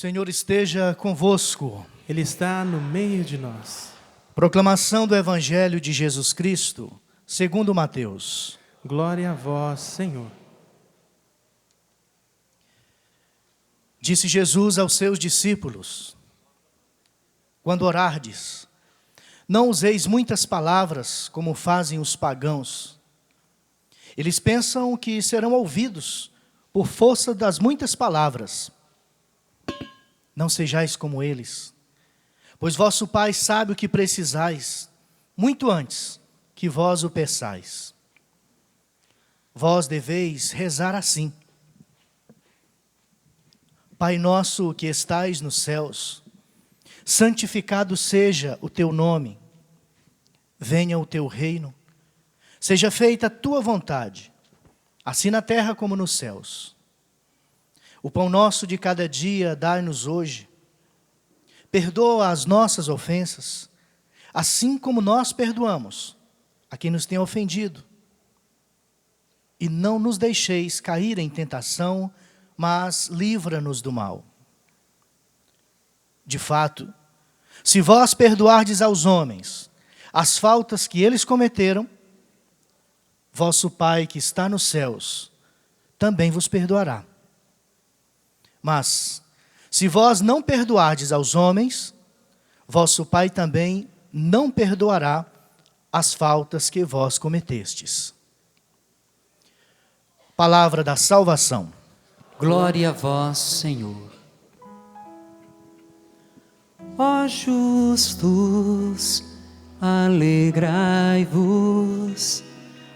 Senhor esteja convosco. Ele está no meio de nós. Proclamação do Evangelho de Jesus Cristo, segundo Mateus. Glória a vós, Senhor. Disse Jesus aos seus discípulos: quando orardes, não useis muitas palavras como fazem os pagãos. Eles pensam que serão ouvidos por força das muitas palavras. Não sejais como eles, pois vosso Pai sabe o que precisais, muito antes que vós o peçais. Vós deveis rezar assim: Pai nosso que estais nos céus, santificado seja o teu nome. Venha o teu reino. Seja feita a tua vontade, assim na terra como nos céus. O pão nosso de cada dia dai-nos hoje. Perdoa as nossas ofensas, assim como nós perdoamos a quem nos tem ofendido. E não nos deixeis cair em tentação, mas livra-nos do mal. De fato, se vós perdoardes aos homens as faltas que eles cometeram, vosso Pai que está nos céus também vos perdoará. Mas, se vós não perdoardes aos homens, vosso Pai também não perdoará as faltas que vós cometestes. Palavra da salvação. Glória a vós, Senhor. Ó justos, alegrai-vos,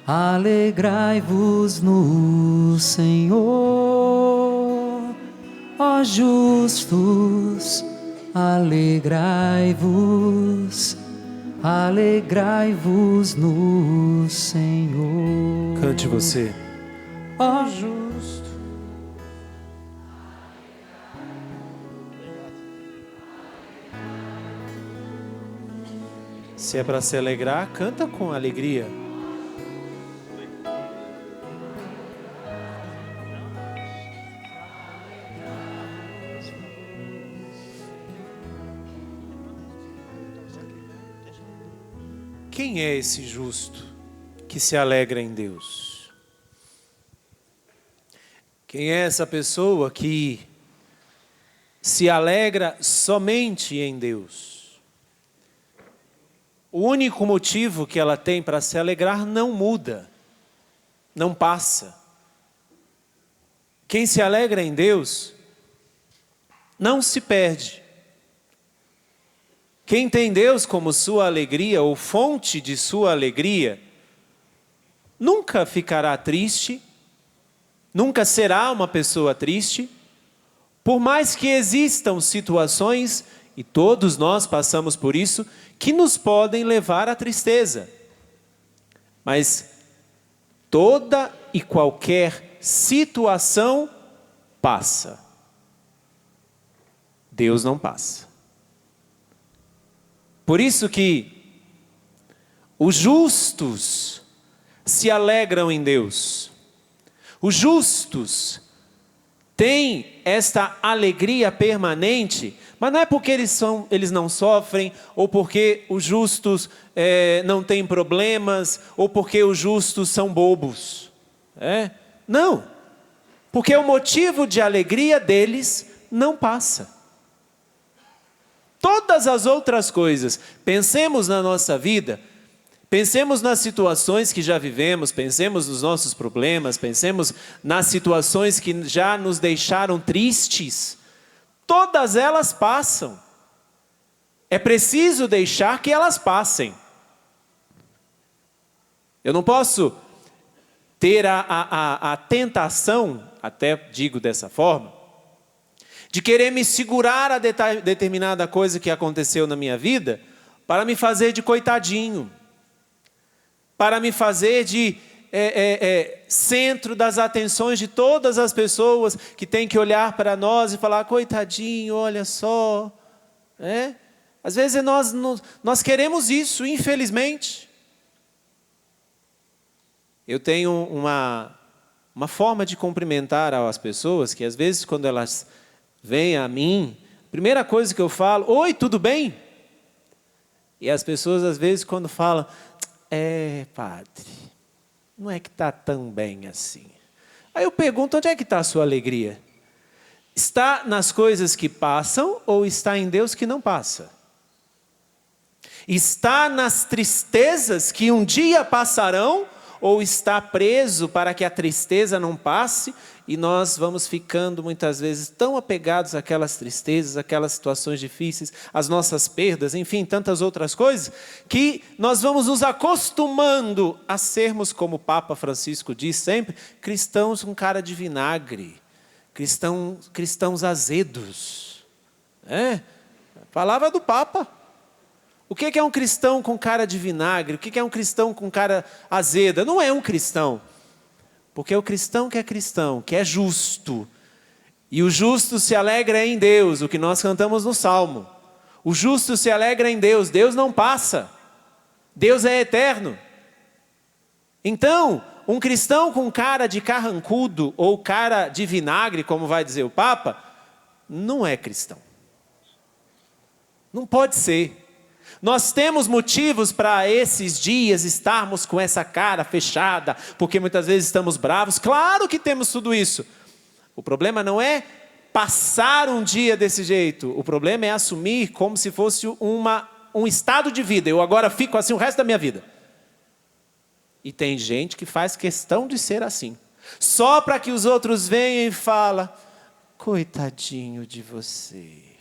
alegrai-vos no Senhor. Ó justos, alegrai-vos, alegrai-vos no Senhor. Cante você. Ó justo. Se é para se alegrar, canta com alegria. Quem é esse justo que se alegra em Deus? Quem é essa pessoa que se alegra somente em Deus? O único motivo que ela tem para se alegrar não muda, não passa. Quem se alegra em Deus não se perde. Quem tem Deus como sua alegria ou fonte de sua alegria, nunca ficará triste, nunca será uma pessoa triste, por mais que existam situações, e todos nós passamos por isso, que nos podem levar à tristeza. Mas toda e qualquer situação passa. Deus não passa. Por isso que os justos se alegram em Deus. Os justos têm esta alegria permanente, mas não é porque eles não sofrem, ou porque os justos não têm problemas, ou porque os justos são bobos. Não, porque o motivo de alegria deles não passa. Todas as outras coisas, pensemos na nossa vida, pensemos nas situações que já vivemos, pensemos nos nossos problemas, pensemos nas situações que já nos deixaram tristes, todas elas passam. É preciso deixar que elas passem. Eu não posso ter a tentação, até digo dessa forma, de querer me segurar a determinada coisa que aconteceu na minha vida, para me fazer de coitadinho, para me fazer de centro das atenções de todas as pessoas que têm que olhar para nós e falar: coitadinho, olha só. Às vezes nós queremos isso, infelizmente. Eu tenho uma forma de cumprimentar as pessoas que às vezes quando elas vem a mim, a primeira coisa que eu falo, oi, tudo bem? E as pessoas às vezes quando falam, padre, não é que está tão bem assim. Aí eu pergunto, onde é que está a sua alegria? Está nas coisas que passam ou está em Deus que não passa? Está nas tristezas que um dia passarão ou está preso para que a tristeza não passe e nós vamos ficando muitas vezes tão apegados àquelas tristezas, àquelas situações difíceis, às nossas perdas, enfim, tantas outras coisas, que nós vamos nos acostumando a sermos, como o Papa Francisco diz sempre, cristãos com cara de vinagre, cristãos azedos. A palavra do Papa. O que é um cristão com cara de vinagre? O que é um cristão com cara azeda? Não é um cristão. Porque é o cristão, que é justo. E o justo se alegra em Deus, o que nós cantamos no Salmo. O justo se alegra em Deus, Deus não passa. Deus é eterno. Então, um cristão com cara de carrancudo ou cara de vinagre, como vai dizer o Papa, não é cristão. Não pode ser. Nós temos motivos para esses dias estarmos com essa cara fechada, porque muitas vezes estamos bravos. Claro que temos tudo isso. O problema não é passar um dia desse jeito. O problema é assumir como se fosse um estado de vida. Eu agora fico assim o resto da minha vida. E tem gente que faz questão de ser assim. Só para que os outros venham e falem, coitadinho de você.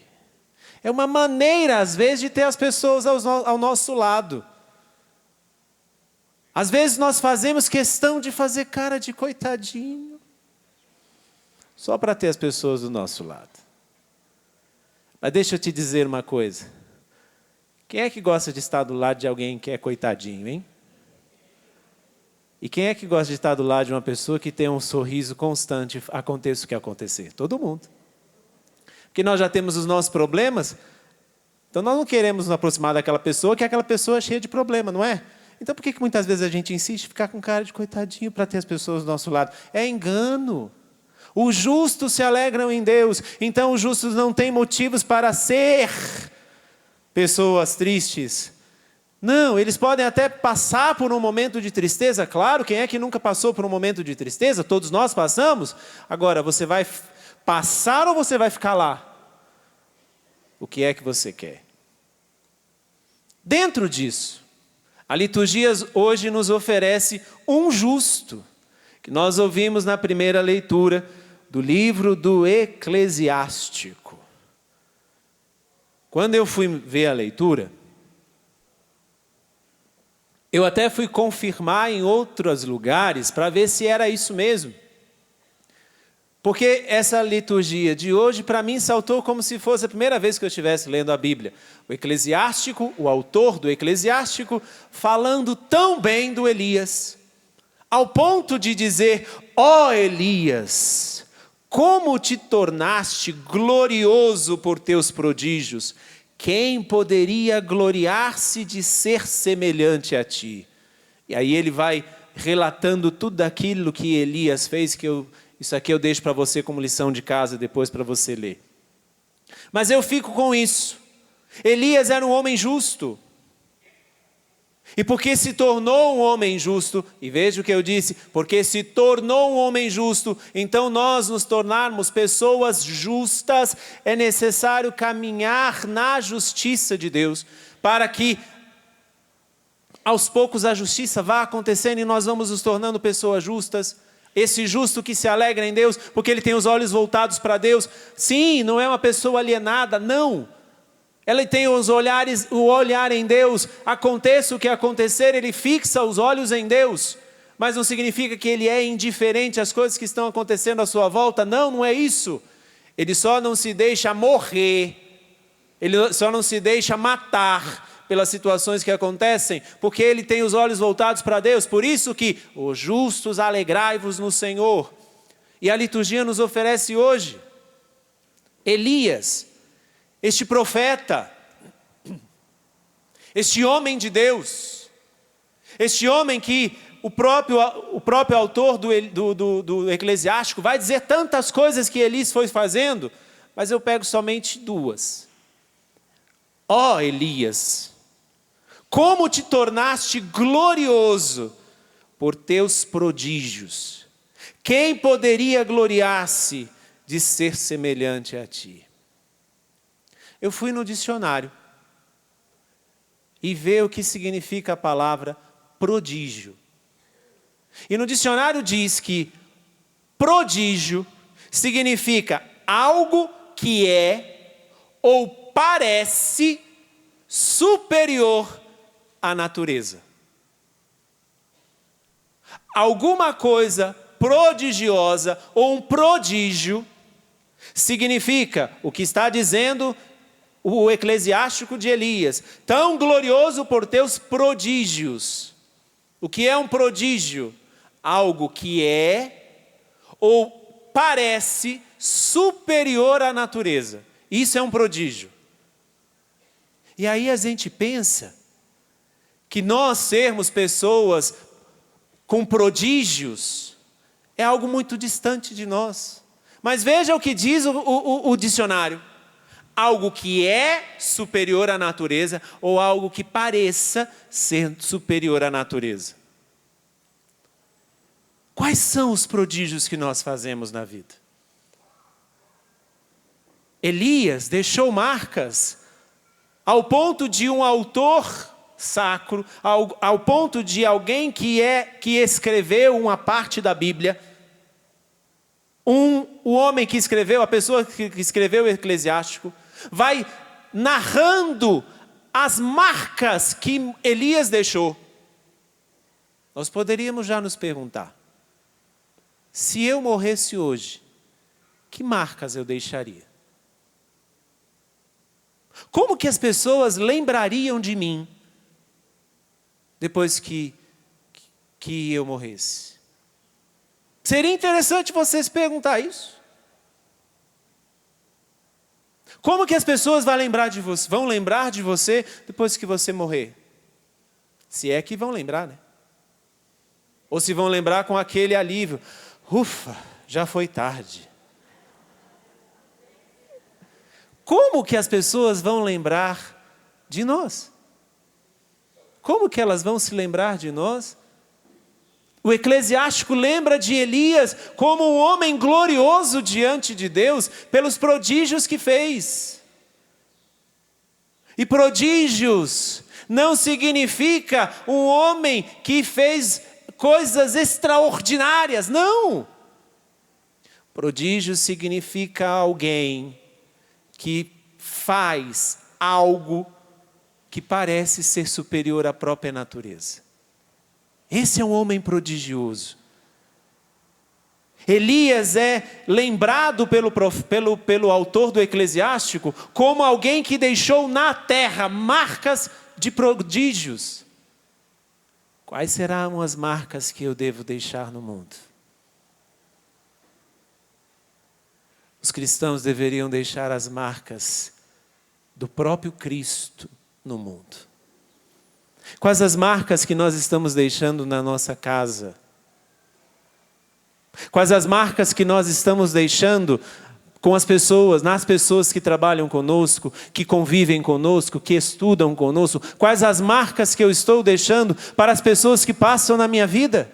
É uma maneira, às vezes, de ter as pessoas ao nosso lado. Às vezes nós fazemos questão de fazer cara de coitadinho, só para ter as pessoas do nosso lado. Mas deixa eu te dizer uma coisa. Quem é que gosta de estar do lado de alguém que é coitadinho, hein? E quem é que gosta de estar do lado de uma pessoa que tem um sorriso constante, aconteça o que acontecer? Todo mundo. Porque nós já temos os nossos problemas, então nós não queremos nos aproximar daquela pessoa, que aquela pessoa é cheia de problema, não é? Então por que muitas vezes a gente insiste em ficar com cara de coitadinho para ter as pessoas do nosso lado? É engano. Os justos se alegram em Deus, então os justos não têm motivos para ser pessoas tristes. Não, eles podem até passar por um momento de tristeza, claro, quem é que nunca passou por um momento de tristeza? Todos nós passamos. Agora, você vai passar ou você vai ficar lá? O que é que você quer? Dentro disso, a liturgia hoje nos oferece um justo, que nós ouvimos na primeira leitura do livro do Eclesiástico. Quando eu fui ver a leitura, eu até fui confirmar em outros lugares para ver se era isso mesmo. Porque essa liturgia de hoje, para mim, saltou como se fosse a primeira vez que eu estivesse lendo a Bíblia. O Eclesiástico, o autor do Eclesiástico, falando tão bem do Elias, ao ponto de dizer, ó Elias, como te tornaste glorioso por teus prodígios, quem poderia gloriar-se de ser semelhante a ti? E aí ele vai relatando tudo aquilo que Elias fez, isso aqui eu deixo para você como lição de casa depois para você ler. Mas eu fico com isso. Elias era um homem justo. E porque se tornou um homem justo, e veja o que eu disse, porque se tornou um homem justo, então nós nos tornarmos pessoas justas, é necessário caminhar na justiça de Deus, para que aos poucos a justiça vá acontecendo e nós vamos nos tornando pessoas justas. Esse justo que se alegra em Deus, porque ele tem os olhos voltados para Deus. Sim, não é uma pessoa alienada, não. Ela tem o olhar em Deus. Aconteça o que acontecer, ele fixa os olhos em Deus. Mas não significa que ele é indiferente às coisas que estão acontecendo à sua volta. Não, não é isso. Ele só não se deixa morrer. Ele só não se deixa matar pelas situações que acontecem, porque ele tem os olhos voltados para Deus. Por isso que os justos alegrai-vos no Senhor. E a liturgia nos oferece hoje Elias, este profeta, este homem de Deus, este homem que o próprio autor do Eclesiástico vai dizer tantas coisas que Elias foi fazendo. mas eu pego somente duas. Ó Elias, como te tornaste glorioso por teus prodígios. Quem poderia gloriar-se de ser semelhante a ti? Eu fui no dicionário e ver o que significa a palavra prodígio. E no dicionário diz que prodígio significa algo que é ou parece superior à natureza. Alguma coisa prodigiosa ou um prodígio significa o que está dizendo o eclesiástico de Elias, tão glorioso por teus prodígios. O que é um prodígio? Algo que é ou parece superior à natureza. Isso é um prodígio. E aí a gente pensa que nós sermos pessoas com prodígios é algo muito distante de nós. Mas veja o que diz o dicionário. Algo que é superior à natureza ou algo que pareça ser superior à natureza. Quais são os prodígios que nós fazemos na vida? Elias deixou marcas ao ponto de um autor sacro, ao ponto de alguém que escreveu uma parte da Bíblia, o homem que escreveu, a pessoa que escreveu o Eclesiástico, vai narrando as marcas que Elias deixou. Nós poderíamos já nos perguntar, se eu morresse hoje, que marcas eu deixaria? Como que as pessoas lembrariam de mim depois que eu morresse? Seria interessante vocês perguntar isso. Como que as pessoas vão lembrar de você depois que você morrer? Se é que vão lembrar, né? Ou se vão lembrar com aquele alívio. Ufa, já foi tarde. Como que as pessoas vão lembrar de nós? Como que elas vão se lembrar de nós? O eclesiástico lembra de Elias como um homem glorioso diante de Deus pelos prodígios que fez. E prodígios não significa um homem que fez coisas extraordinárias, não. Prodígio significa alguém que faz algo que parece ser superior à própria natureza. Esse é um homem prodigioso. Elias é lembrado pelo autor do Eclesiástico como alguém que deixou na terra marcas de prodígios. Quais serão as marcas que eu devo deixar no mundo? Os cristãos deveriam deixar as marcas do próprio Cristo no mundo. Quais as marcas que nós estamos deixando na nossa casa? Quais as marcas que nós estamos deixando com as pessoas, nas pessoas que trabalham conosco, que convivem conosco, que estudam conosco? Quais as marcas que eu estou deixando para as pessoas que passam na minha vida?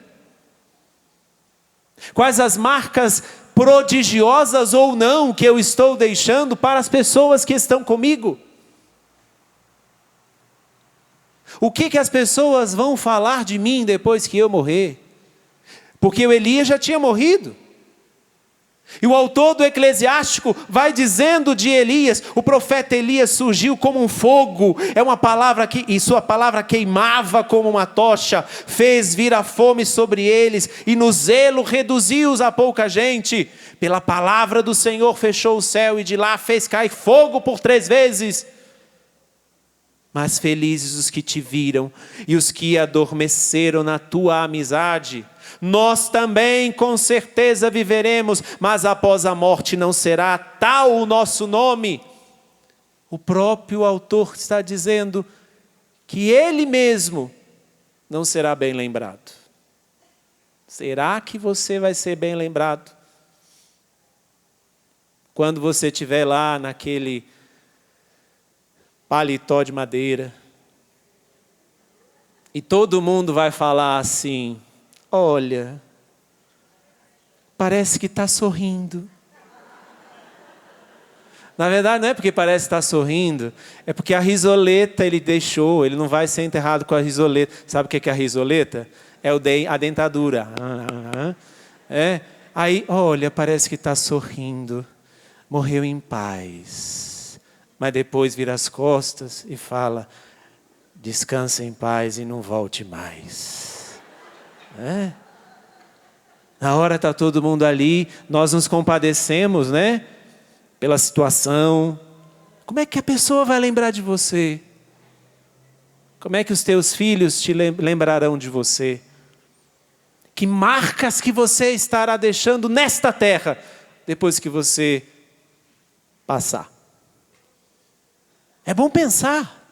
Quais as marcas prodigiosas ou não que eu estou deixando para as pessoas que estão comigo? O que as pessoas vão falar de mim depois que eu morrer? Porque o Elias já tinha morrido. E o autor do Eclesiástico vai dizendo de Elias, o profeta Elias surgiu como um fogo, é uma palavra e sua palavra queimava como uma tocha, fez vir a fome sobre eles, e no zelo reduziu-os a pouca gente. Pela palavra do Senhor fechou o céu, e de lá fez cair fogo por 3 vezes. Mas felizes os que te viram, e os que adormeceram na tua amizade. Nós também com certeza viveremos, mas após a morte não será tal o nosso nome. O próprio autor está dizendo que ele mesmo não será bem lembrado. Será que você vai ser bem lembrado? quando você estiver lá naquele paletó de madeira, e todo mundo vai falar assim: olha, parece que está sorrindo. Na verdade, não é porque parece estar sorrindo, é porque a risoleta ele deixou, ele não vai ser enterrado com a risoleta. Sabe o que é a risoleta? É a dentadura. Aí, olha, parece que está sorrindo, morreu em paz. Mas depois vira as costas e fala: descansa em paz e não volte mais. Na hora está todo mundo ali, nós nos compadecemos, né? Pela situação. Como é que a pessoa vai lembrar de você? Como é que os teus filhos te lembrarão de você? Que marcas que você estará deixando nesta terra depois que você passar? É bom pensar,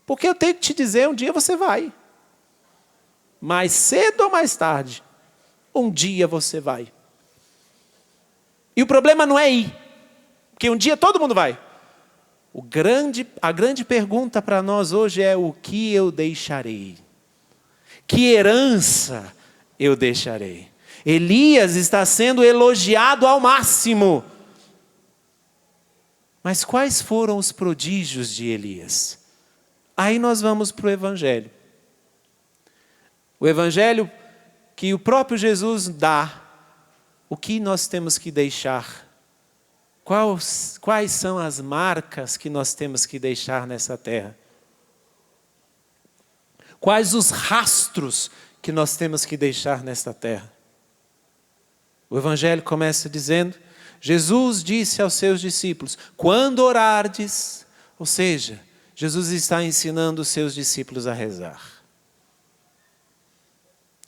porque eu tenho que te dizer, um dia você vai. Mais cedo ou mais tarde, um dia você vai. E o problema não é ir, porque um dia todo mundo vai. A grande pergunta para nós hoje é: o que eu deixarei? Que herança eu deixarei? Elias está sendo elogiado ao máximo. Mas quais foram os prodígios de Elias? Aí nós vamos para o Evangelho. O Evangelho que o próprio Jesus dá. O que nós temos que deixar? Quais são as marcas que nós temos que deixar nessa terra? Quais os rastros que nós temos que deixar nesta terra? O Evangelho começa dizendo: Jesus disse aos seus discípulos: quando orardes, ou seja, Jesus está ensinando os seus discípulos a rezar.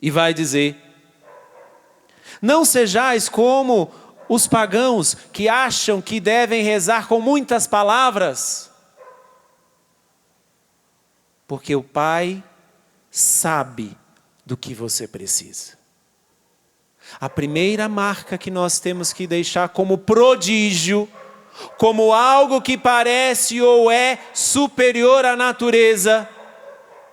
E vai dizer: não sejais como os pagãos que acham que devem rezar com muitas palavras, porque o Pai sabe do que você precisa. A primeira marca que nós temos que deixar como prodígio, como algo que parece ou é superior à natureza,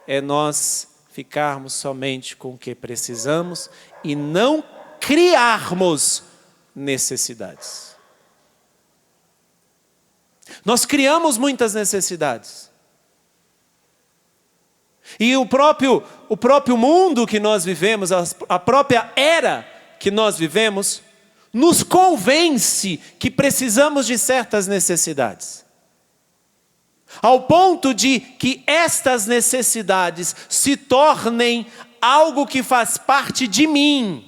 é nós ficarmos somente com o que precisamos e não criarmos necessidades. Nós criamos muitas necessidades. E o próprio mundo que nós vivemos, a própria era que nós vivemos, nos convence que precisamos de certas necessidades. Ao ponto de que estas necessidades se tornem algo que faz parte de mim.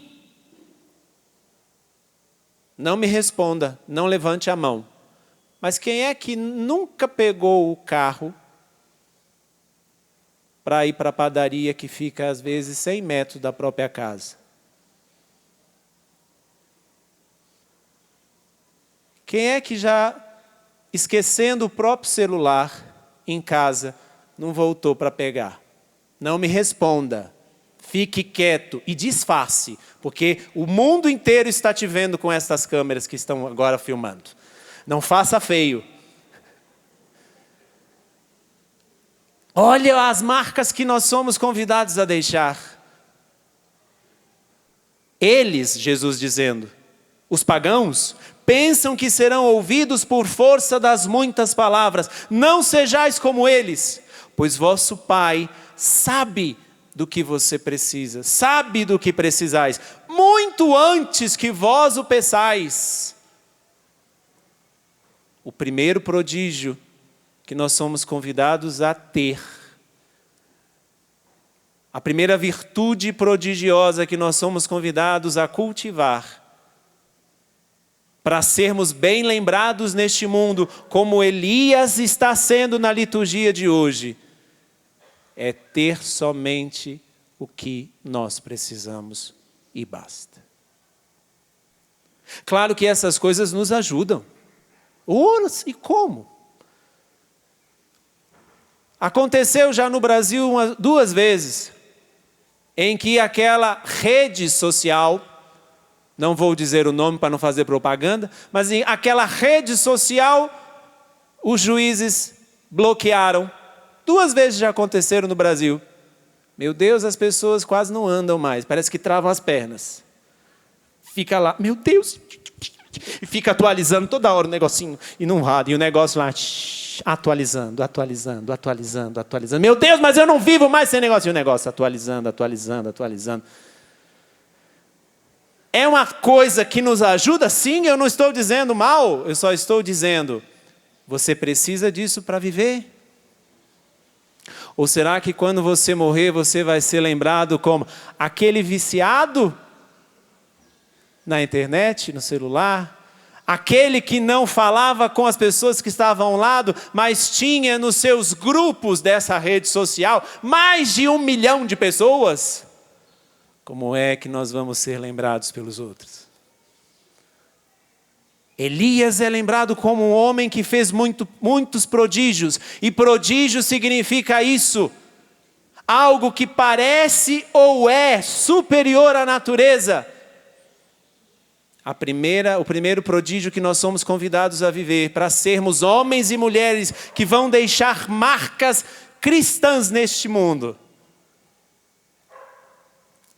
Não me responda, não levante a mão. Mas quem é que nunca pegou o carro para ir para a padaria que fica às vezes 100 metros da própria casa? Quem é que já, esquecendo o próprio celular em casa, não voltou para pegar? Não me responda. Fique quieto e disfarce, porque o mundo inteiro está te vendo com essas câmeras que estão agora filmando. Não faça feio. Olha as marcas que nós somos convidados a deixar. Eles, Jesus dizendo, os pagãos, pensam que serão ouvidos por força das muitas palavras. Não sejais como eles, pois vosso Pai sabe do que você precisa, sabe do que precisais, muito antes que vós o peçais. O primeiro prodígio que nós somos convidados a ter, a primeira virtude prodigiosa que nós somos convidados a cultivar, para sermos bem lembrados neste mundo, como Elias está sendo na liturgia de hoje, é ter somente o que nós precisamos e basta. Claro que essas coisas nos ajudam. E como? Aconteceu já no Brasil 2 vezes, em que aquela rede social, não vou dizer o nome para não fazer propaganda, mas aquela rede social, os juízes bloquearam. 2 vezes já aconteceram no Brasil. Meu Deus, as pessoas quase não andam mais, parece que travam as pernas. Fica lá, meu Deus, e fica atualizando toda hora o negocinho, e não roda, e o negócio lá, atualizando. Meu Deus, mas eu não vivo mais sem negócio, e o negócio atualizando. É uma coisa que nos ajuda? Sim, eu não estou dizendo mal, eu só estou dizendo, você precisa disso para viver? Ou será que quando você morrer, você vai ser lembrado como aquele viciado na internet, no celular? Aquele que não falava com as pessoas que estavam ao lado, mas tinha nos seus grupos dessa rede social mais de 1 milhão de pessoas? Como é que nós vamos ser lembrados pelos outros? Elias é lembrado como um homem que fez muitos prodígios. E prodígio significa isso. Algo que parece ou é superior à natureza. O primeiro prodígio que nós somos convidados a viver, para sermos homens e mulheres que vão deixar marcas cristãs neste mundo,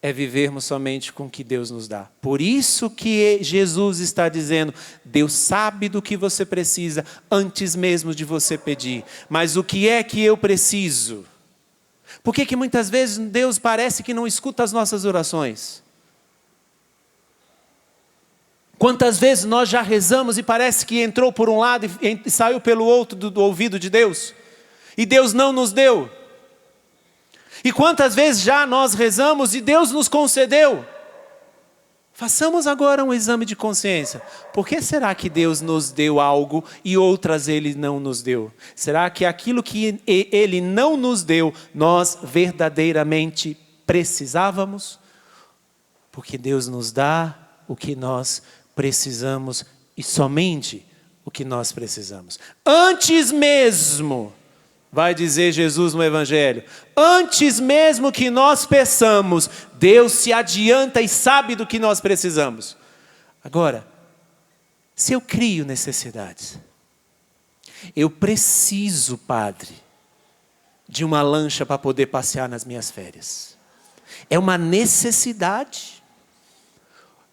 é vivermos somente com o que Deus nos dá. Por isso que Jesus está dizendo, Deus sabe do que você precisa antes mesmo de você pedir. Mas o que é que eu preciso? Por que muitas vezes Deus parece que não escuta as nossas orações? Quantas vezes nós já rezamos e parece que entrou por um lado e saiu pelo outro do ouvido de Deus? E Deus não nos deu. E quantas vezes já nós rezamos e Deus nos concedeu? Façamos agora um exame de consciência. Por que será que Deus nos deu algo e outras Ele não nos deu? Será que aquilo que Ele não nos deu, nós verdadeiramente precisávamos? Porque Deus nos dá o que nós precisamos e somente o que nós precisamos. Antes mesmo, vai dizer Jesus no Evangelho, antes mesmo que nós peçamos, Deus se adianta e sabe do que nós precisamos. Agora, se eu crio necessidades, eu preciso, Padre, de uma lancha para poder passear nas minhas férias. É uma necessidade.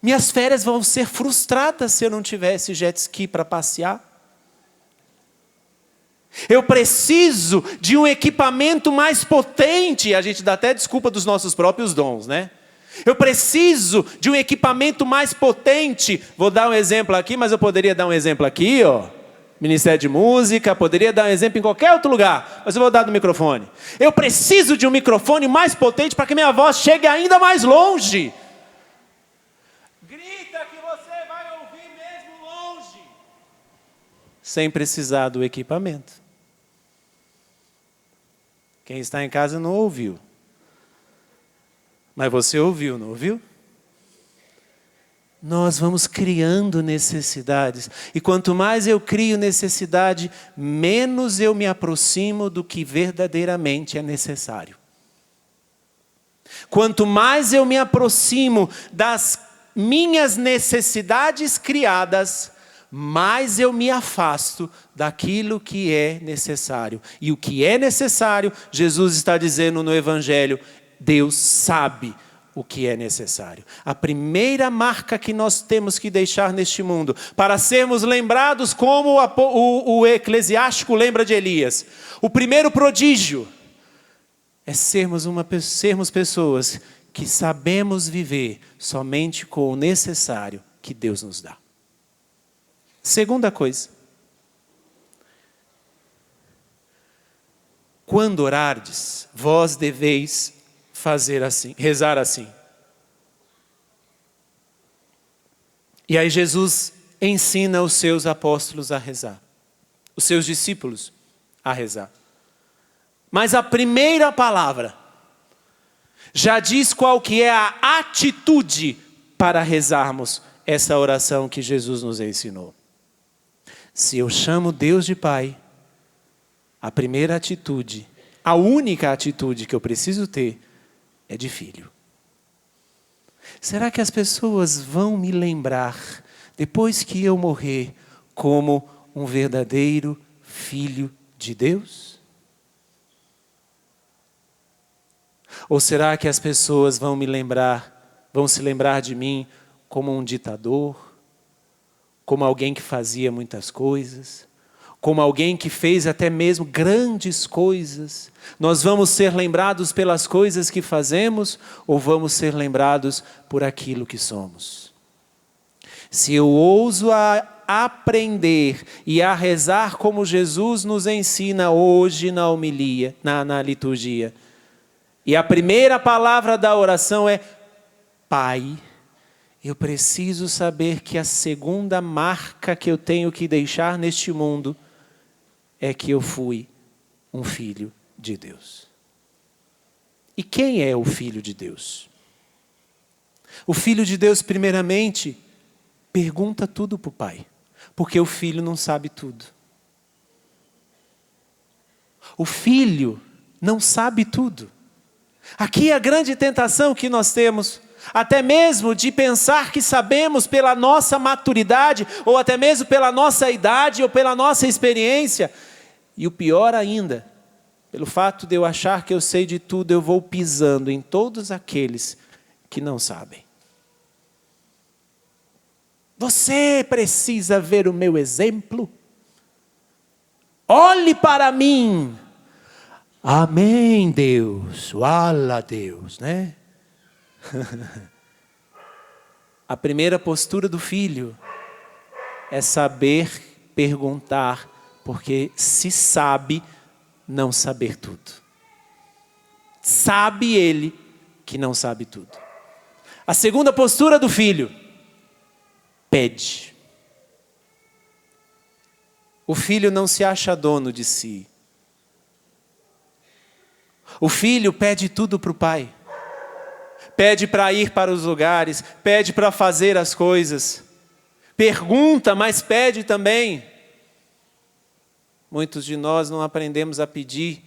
Minhas férias vão ser frustradas se eu não tivesse jet ski para passear. Eu preciso de um equipamento mais potente. A gente dá até desculpa dos nossos próprios dons, né? Eu preciso de um equipamento mais potente. Vou dar um exemplo aqui, mas eu poderia dar um exemplo aqui, ó. Ministério de Música, poderia dar um exemplo em qualquer outro lugar, mas eu vou dar no microfone. Eu preciso de um microfone mais potente para que minha voz chegue ainda mais longe. Grita que você vai ouvir mesmo longe. Sem precisar do equipamento. Quem está em casa não ouviu. Mas você ouviu, não ouviu? Nós vamos criando necessidades. E quanto mais eu crio necessidade, menos eu me aproximo do que verdadeiramente é necessário. Quanto mais eu me aproximo das minhas necessidades criadas, mais eu me afasto daquilo que é necessário. E o que é necessário, Jesus está dizendo no Evangelho, Deus sabe o que é necessário. A primeira marca que nós temos que deixar neste mundo, para sermos lembrados como o eclesiástico lembra de Elias, o primeiro prodígio é sermos pessoas que sabemos viver somente com o necessário que Deus nos dá. Segunda coisa, quando orardes, vós deveis fazer assim, rezar assim. E aí Jesus ensina os seus apóstolos a rezar, os seus discípulos a rezar. Mas a primeira palavra já diz qual que é a atitude para rezarmos essa oração que Jesus nos ensinou. Se eu chamo Deus de Pai, a primeira atitude, a única atitude que eu preciso ter é de filho. Será que as pessoas vão me lembrar, depois que eu morrer, como um verdadeiro filho de Deus? Ou será que as pessoas vão se lembrar de mim como um ditador, como alguém que fazia muitas coisas, como alguém que fez até mesmo grandes coisas? Nós vamos ser lembrados pelas coisas que fazemos ou vamos ser lembrados por aquilo que somos? Se eu ouso a aprender e a rezar como Jesus nos ensina hoje na homilia, na liturgia, e a primeira palavra da oração é Pai, eu preciso saber que a segunda marca que eu tenho que deixar neste mundo é que eu fui um filho de Deus. E quem é o Filho de Deus? O Filho de Deus, primeiramente, pergunta tudo para o Pai, porque o Filho não sabe tudo. O Filho não sabe tudo. Aqui é a grande tentação que nós temos, até mesmo de pensar que sabemos pela nossa maturidade, ou até mesmo pela nossa idade, ou pela nossa experiência. E o pior ainda, pelo fato de eu achar que eu sei de tudo, eu vou pisando em todos aqueles que não sabem. Você precisa ver o meu exemplo? Olhe para mim. Amém, Deus. Uala, Deus, né? A primeira postura do filho é saber perguntar, porque se sabe não saber tudo. Sabe ele que não sabe tudo. A segunda postura do filho, pede. O filho não se acha dono de si. O filho pede tudo para o pai. Pede para ir para os lugares, pede para fazer as coisas. Pergunta, mas pede também. Muitos de nós não aprendemos a pedir,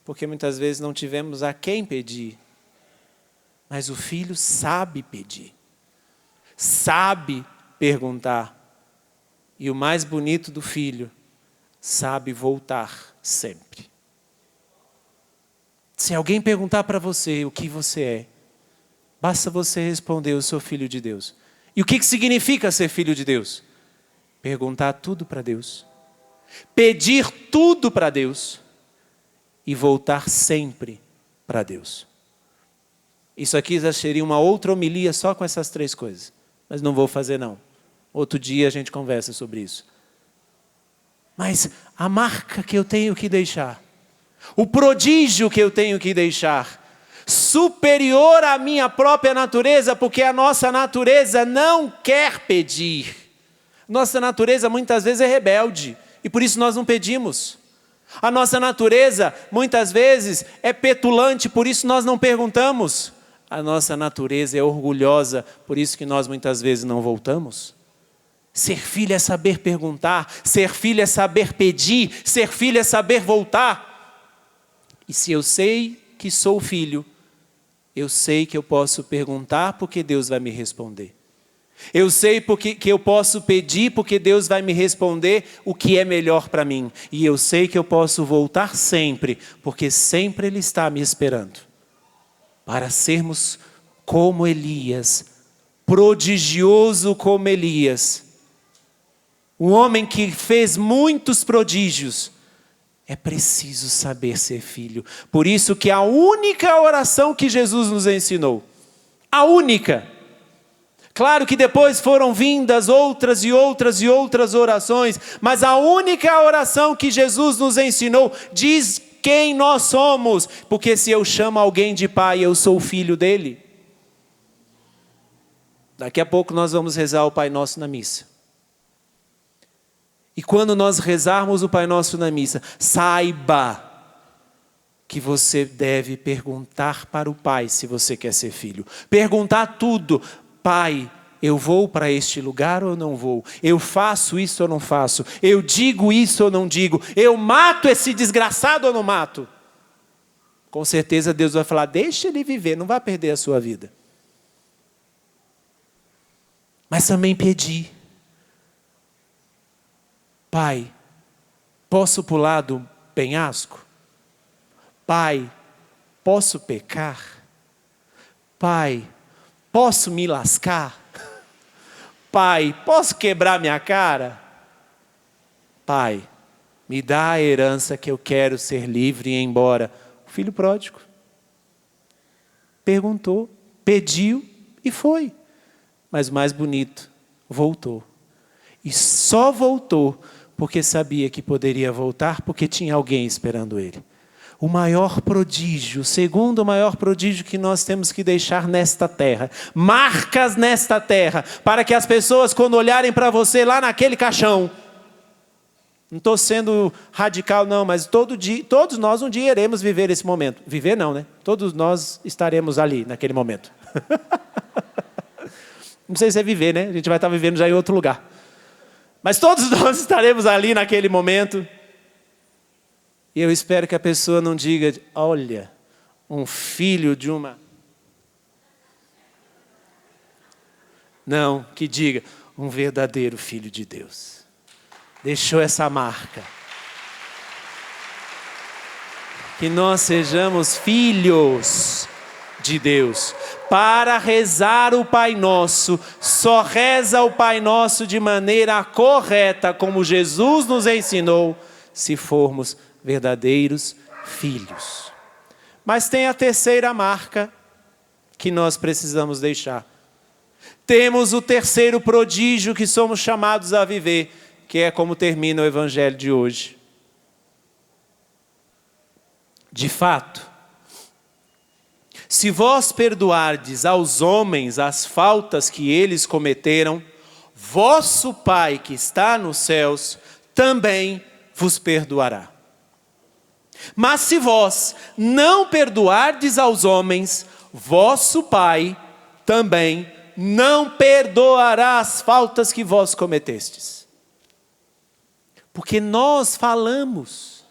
porque muitas vezes não tivemos a quem pedir. Mas o filho sabe pedir, sabe perguntar. E o mais bonito do filho, sabe voltar sempre. Se alguém perguntar para você o que você é, basta você responder: eu sou filho de Deus. E o que significa ser filho de Deus? Perguntar tudo para Deus, pedir tudo para Deus e voltar sempre para Deus. Isso aqui já seria uma outra homilia só com essas três coisas, mas não vou fazer não. Outro dia a gente conversa sobre isso. Mas a marca que eu tenho que deixar, o prodígio que eu tenho que deixar, superior à minha própria natureza, porque a nossa natureza não quer pedir. Nossa natureza muitas vezes é rebelde, e por isso nós não pedimos. A nossa natureza muitas vezes é petulante, por isso nós não perguntamos. A nossa natureza é orgulhosa, por isso que nós muitas vezes não voltamos. Ser filho é saber perguntar, ser filho é saber pedir, ser filho é saber voltar. E se eu sei que sou filho, eu sei que eu posso perguntar porque Deus vai me responder. Eu sei que eu posso pedir porque Deus vai me responder o que é melhor para mim. E eu sei que eu posso voltar sempre, porque sempre Ele está me esperando. Para sermos como Elias, prodigioso como Elias. Um homem que fez muitos prodígios. É preciso saber ser filho. Por isso que a única oração que Jesus nos ensinou, a única. Claro que depois foram vindas outras e outras e outras orações, mas a única oração que Jesus nos ensinou diz quem nós somos. Porque se eu chamo alguém de pai, eu sou filho dele. Daqui a pouco nós vamos rezar o Pai Nosso na missa. E quando nós rezarmos o Pai Nosso na missa, saiba que você deve perguntar para o Pai se você quer ser filho. Perguntar tudo. Pai, eu vou para este lugar ou não vou? Eu faço isso ou não faço? Eu digo isso ou não digo? Eu mato esse desgraçado ou não mato? Com certeza Deus vai falar: deixa ele viver, não vai perder a sua vida. Mas também pedi: Pai, posso pular do penhasco? Pai, posso pecar? Pai, posso me lascar? Pai, posso quebrar minha cara? Pai, me dá a herança que eu quero ser livre e ir embora. O filho pródigo perguntou, pediu e foi. Mas o mais bonito, voltou. E só voltou porque sabia que poderia voltar, porque tinha alguém esperando ele. O maior prodígio, o segundo maior prodígio que nós temos que deixar nesta terra, marcas nesta terra, para que as pessoas, quando olharem para você lá naquele caixão, não estou sendo radical não, mas todos nós um dia iremos viver esse momento. Viver não, né? Todos nós estaremos ali naquele momento. Não sei se é viver, né? A gente vai estar vivendo já em outro lugar. Mas todos nós estaremos ali naquele momento. E eu espero que a pessoa não diga: olha, um filho de uma... Não, que diga: um verdadeiro filho de Deus. Deixou essa marca. Que nós sejamos filhos de Deus. Para rezar o Pai Nosso, só reza o Pai Nosso de maneira correta, como Jesus nos ensinou, se formos verdadeiros filhos. Mas tem a terceira marca que nós precisamos deixar. Temos o terceiro prodígio que somos chamados a viver, que é como termina o Evangelho de hoje. De fato, se vós perdoardes aos homens as faltas que eles cometeram, vosso Pai que está nos céus também vos perdoará. Mas se vós não perdoardes aos homens, vosso Pai também não perdoará as faltas que vós cometestes. Porque nós falamos: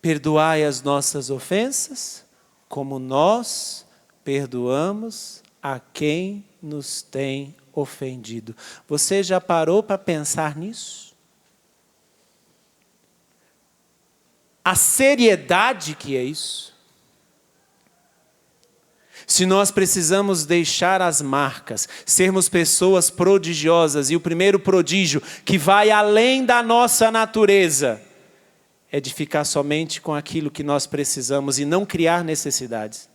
perdoai as nossas ofensas, como nós perdoamos a quem nos tem ofendido. Você já parou para pensar nisso? A seriedade que é isso? Se nós precisamos deixar as marcas, sermos pessoas prodigiosas, e o primeiro prodígio, que vai além da nossa natureza, é de ficar somente com aquilo que nós precisamos e não criar necessidades.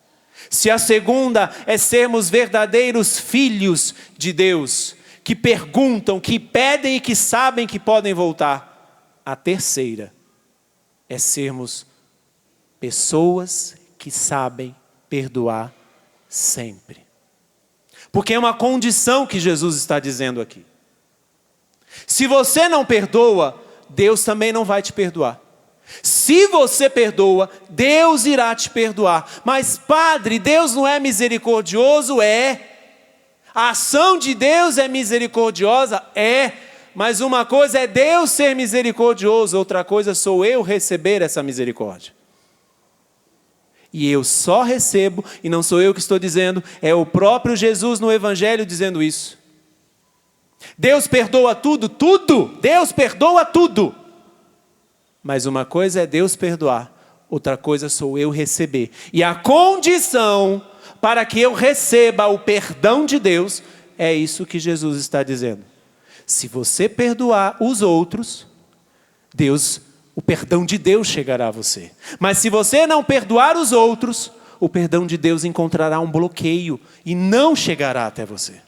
Se a segunda é sermos verdadeiros filhos de Deus, que perguntam, que pedem e que sabem que podem voltar, a terceira é sermos pessoas que sabem perdoar sempre. Porque é uma condição que Jesus está dizendo aqui. Se você não perdoa, Deus também não vai te perdoar. Se você perdoa, Deus irá te perdoar. Mas padre, Deus não é misericordioso? É. A ação de Deus é misericordiosa? É. Mas uma coisa é Deus ser misericordioso, outra coisa sou eu receber essa misericórdia. E eu só recebo, e não sou eu que estou dizendo, é o próprio Jesus no Evangelho dizendo isso. Deus perdoa tudo, tudo. Deus perdoa tudo. Mas uma coisa é Deus perdoar, outra coisa sou eu receber. E a condição para que eu receba o perdão de Deus, é isso que Jesus está dizendo. Se você perdoar os outros, o perdão de Deus chegará a você. Mas se você não perdoar os outros, o perdão de Deus encontrará um bloqueio e não chegará até você.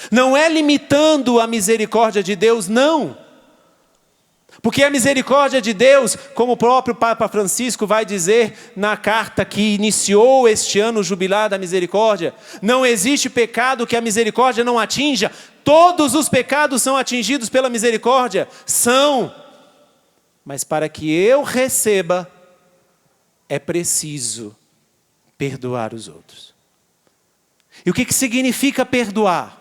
Não é limitando a misericórdia de Deus, não. Porque a misericórdia de Deus, como o próprio Papa Francisco vai dizer na carta que iniciou este ano jubilar da misericórdia, não existe pecado que a misericórdia não atinja. Todos os pecados são atingidos pela misericórdia. São. Mas para que eu receba, é preciso perdoar os outros. E o que significa perdoar?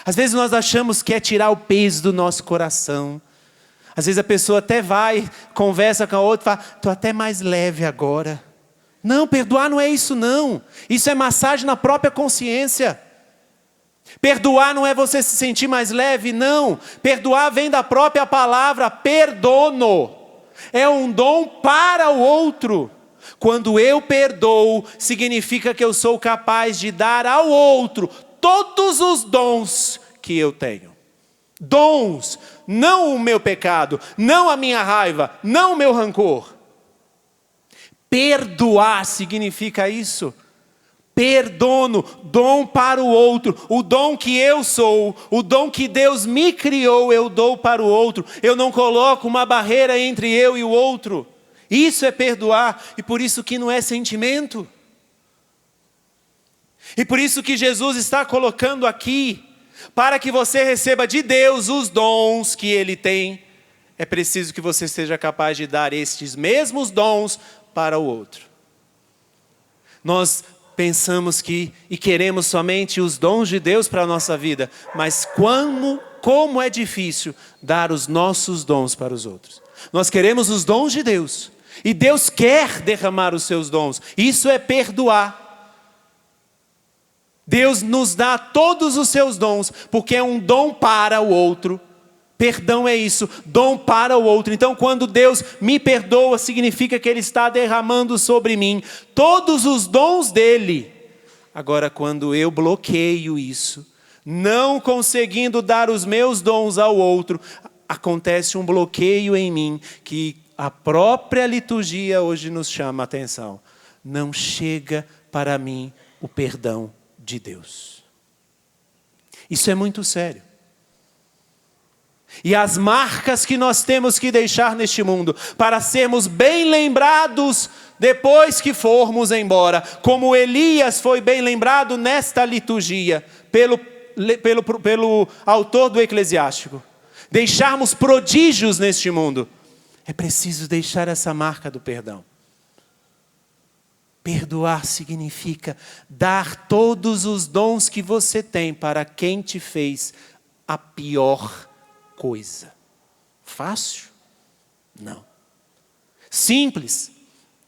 Às vezes nós achamos que é tirar o peso do nosso coração. Às vezes a pessoa até vai, conversa com a outra e fala: estou até mais leve agora. Não, perdoar não é isso não. Isso é massagem na própria consciência. Perdoar não é você se sentir mais leve, não. Perdoar vem da própria palavra perdono. É um dom para o outro. Quando eu perdoo, significa que eu sou capaz de dar ao outro todos os dons que eu tenho. Dons, não o meu pecado, não a minha raiva, não o meu rancor. Perdoar significa isso. Perdono, dom para o outro, o dom que eu sou, o dom que Deus me criou, eu dou para o outro. Eu não coloco uma barreira entre eu e o outro. Isso é perdoar, e por isso que não é sentimento. E por isso que Jesus está colocando aqui, para que você receba de Deus os dons que Ele tem, é preciso que você seja capaz de dar estes mesmos dons para o outro. Nós pensamos que e queremos somente os dons de Deus para a nossa vida, mas como é difícil dar os nossos dons para os outros. Nós queremos os dons de Deus, e Deus quer derramar os seus dons. Isso é perdoar. Deus nos dá todos os seus dons, porque é um dom para o outro. Perdão é isso, dom para o outro. Então, quando Deus me perdoa, significa que Ele está derramando sobre mim todos os dons dEle. Agora, quando eu bloqueio isso, não conseguindo dar os meus dons ao outro, acontece um bloqueio em mim, que a própria liturgia hoje nos chama a atenção. Não chega para mim o perdão de Deus. Isso é muito sério. E as marcas que nós temos que deixar neste mundo, para sermos bem lembrados depois que formos embora, como Elias foi bem lembrado nesta liturgia, pelo autor do Eclesiástico. Deixarmos prodígios neste mundo, é preciso deixar essa marca do perdão. Perdoar significa dar todos os dons que você tem para quem te fez a pior coisa. Fácil? Não. Simples?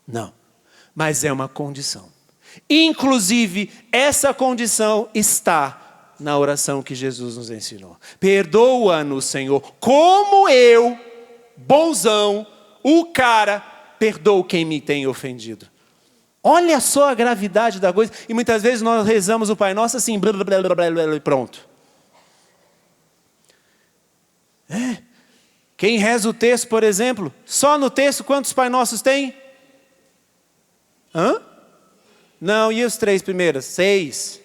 Não. Mas é uma condição. Inclusive, essa condição está na oração que Jesus nos ensinou. Perdoa-nos, Senhor, como eu, bonzão, o cara, perdoo quem me tem ofendido. Olha só a gravidade da coisa. E muitas vezes nós rezamos o Pai Nosso assim, blá, blá, blá, blá, blá, e pronto. Quem reza o texto, por exemplo, só no texto quantos Pai Nossos tem? Não, e os 3 primeiros? 6.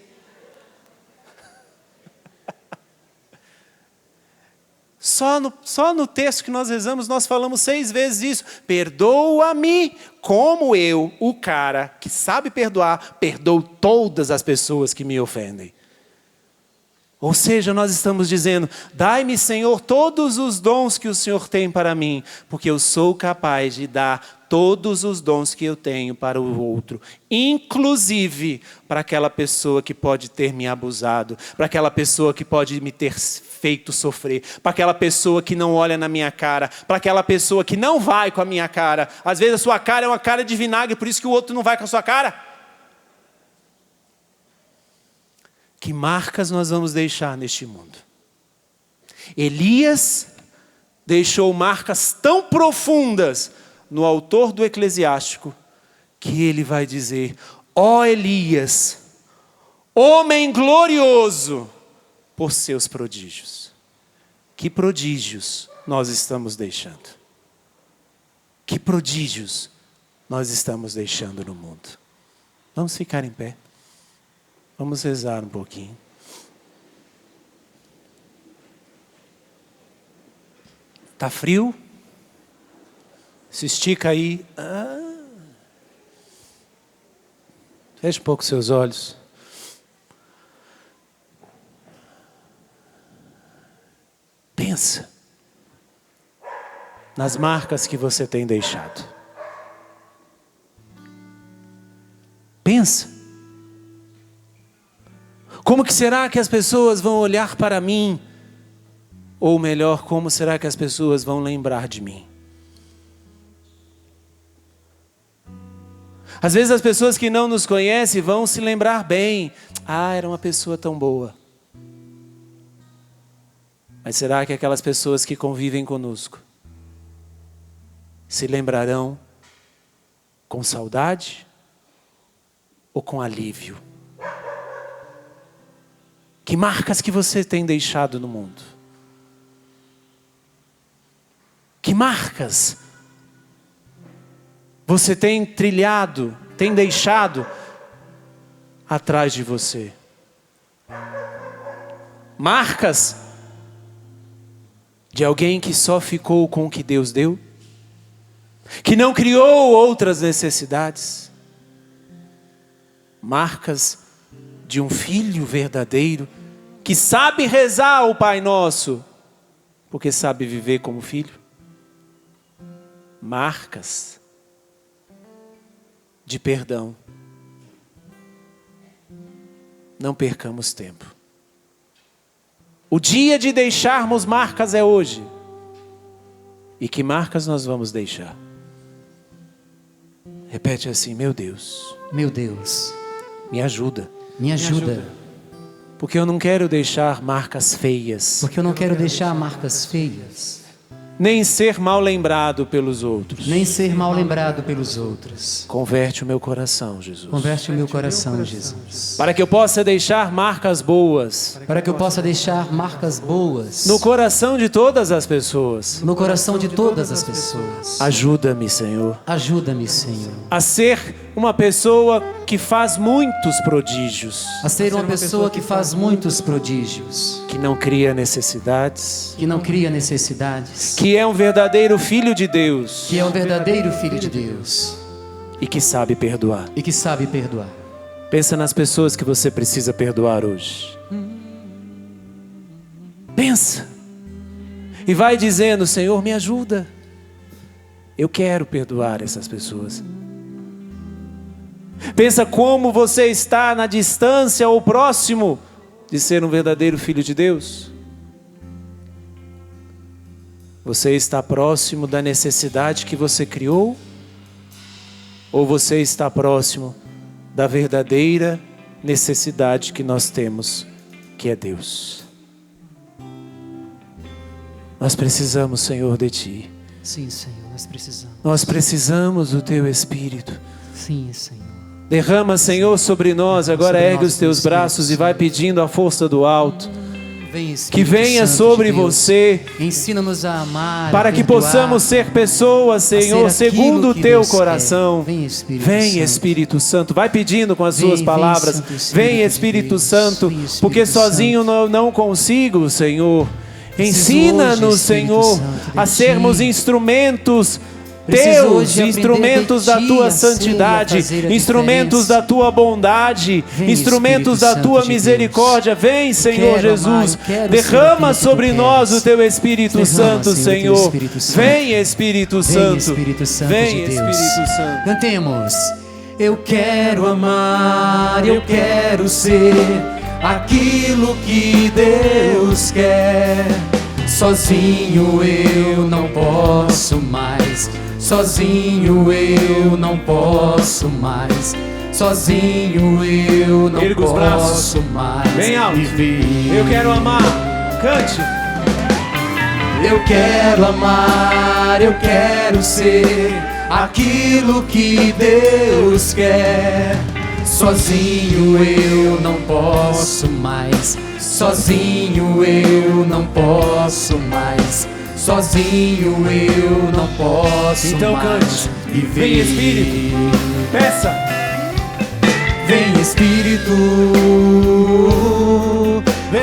Só no texto que nós rezamos, nós falamos 6 vezes isso. Perdoa-me como eu, o cara que sabe perdoar, perdoo todas as pessoas que me ofendem. Ou seja, nós estamos dizendo, dai-me, Senhor, todos os dons que o Senhor tem para mim, porque eu sou capaz de dar todos os dons que eu tenho para o outro, inclusive para aquela pessoa que pode ter me abusado, para aquela pessoa que pode me ter feito sofrer, para aquela pessoa que não olha na minha cara, para aquela pessoa que não vai com a minha cara. Às vezes a sua cara é uma cara de vinagre, por isso que o outro não vai com a sua cara. Que marcas nós vamos deixar neste mundo? Elias deixou marcas tão profundas no autor do Eclesiástico, que ele vai dizer, ó Elias, homem glorioso, por seus prodígios. Que prodígios nós estamos deixando? Que prodígios nós estamos deixando no mundo? Vamos ficar em pé. Vamos rezar um pouquinho. Está frio? Se estica aí. Feche um pouco seus olhos. Pensa nas marcas que você tem deixado. Pensa. Como que será que as pessoas vão olhar para mim? Ou melhor, como será que as pessoas vão lembrar de mim? Às vezes as pessoas que não nos conhecem vão se lembrar bem. Era uma pessoa tão boa. Mas será que aquelas pessoas que convivem conosco se lembrarão com saudade ou com alívio? Que marcas que você tem deixado no mundo? Que marcas você tem trilhado, tem deixado atrás de você? Marcas de alguém que só ficou com o que Deus deu? Que não criou outras necessidades? Marcas de um filho verdadeiro que sabe rezar o Pai Nosso, porque sabe viver como filho? Marcas de perdão. Não percamos tempo. O dia de deixarmos marcas é hoje. E que marcas nós vamos deixar? Repete assim: meu Deus, Meu Deus, me ajuda. me ajuda. Porque eu não quero deixar marcas feias, Porque eu não quero deixar marcas feias, nem ser mal lembrado pelos outros. nem ser mal lembrado pelos outros. Converte o meu coração, Jesus. Converte o meu coração, Jesus. Para que eu possa deixar marcas boas Para que eu possa deixar marcas boas no coração de todas as pessoas. no coração de todas as pessoas. Ajuda-me, Senhor, Ajuda-me, Senhor, a ser uma pessoa que faz muitos prodígios, a ser uma pessoa que faz muitos prodígios, que não cria necessidades, que não cria necessidades, que é um verdadeiro filho de Deus que é um verdadeiro filho de Deus e que sabe perdoar. e que sabe perdoar. Pensa nas pessoas que você precisa perdoar hoje. Pensa. E vai dizendo: Senhor, me ajuda. Eu quero perdoar essas pessoas. Pensa como você está na distância ou próximo de ser um verdadeiro filho de Deus. Você está próximo da necessidade que você criou? Ou você está próximo da verdadeira necessidade que nós temos, que é Deus? Nós precisamos, Senhor, de Ti. Sim, Senhor, nós precisamos. Nós precisamos do Teu Espírito. Sim, Senhor. Derrama, Senhor, sobre nós. Agora ergue os Teus braços e vai pedindo a força do alto. Vem, Espírito Que venha Santo sobre de Deus. você, Ensina-nos a amar, para a que perdoar, possamos ser pessoas, Senhor, a ser segundo o aquilo que Teu Deus coração. quer. Vem, Espírito Vem, Santo. Espírito Santo. Vai pedindo com as Vem, suas vem, palavras. Santo Espírito Vem, de Espírito Deus. Santo, Vem, Espírito porque sozinho Santo. não consigo, Senhor. Preciso Ensina-nos, hoje, Espírito Senhor, Santo, de a sermos Ti. instrumentos Preciso Teus, hoje aprender instrumentos de da Ti, Tua a ser e a santidade, fazer a instrumentos diferença. da Tua bondade, Vem, instrumentos Espírito da Santo Tua de misericórdia. Vem, Senhor quero amar, Jesus, eu quero derrama ser aquilo que Tu sobre nós queres. o Teu Espírito Derrama, Santo, Senhor, Teu Senhor. Espírito Santo. Vem, Espírito Vem, Santo. Espírito Santo Vem, de Deus. Espírito Santo. Cantemos. Eu quero amar, eu quero ser aquilo que Deus quer. Sozinho eu não posso mais. Sozinho eu não posso mais. Sozinho eu não Erga os braços. posso mais. Bem alto. Viver. Eu quero amar. Cante. Eu quero amar, eu quero ser aquilo que Deus quer. Sozinho eu não posso mais. Sozinho eu não posso mais. Sozinho eu não posso Então mais cante. viver. Vem, Espírito. Peça. Vem, Espírito.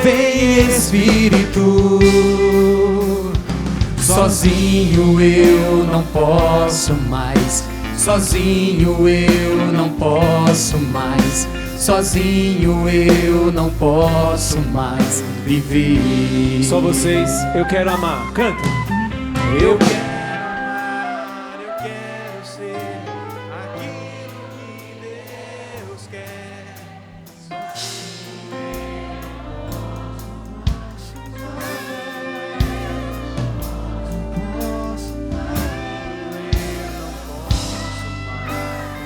Vem, Espírito. Sozinho eu não posso mais. Sozinho eu não posso mais. Sozinho eu não posso mais viver. Só vocês. Eu quero amar. Canta. Eu quero.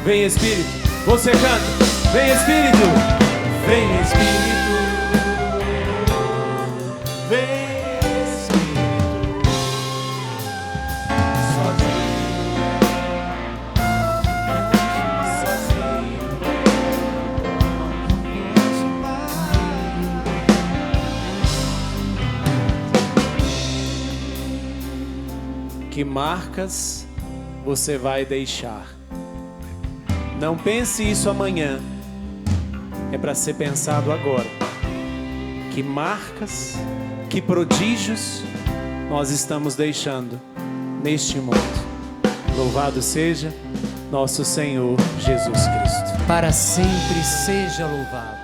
Vem, Espírito, você canta. Vem, Espírito. Vem, Espírito. Vem, Que marcas você vai deixar? Não pense isso amanhã. É para ser pensado agora. Que marcas, que prodígios nós estamos deixando neste mundo. Louvado seja nosso Senhor Jesus Cristo. Para sempre seja louvado.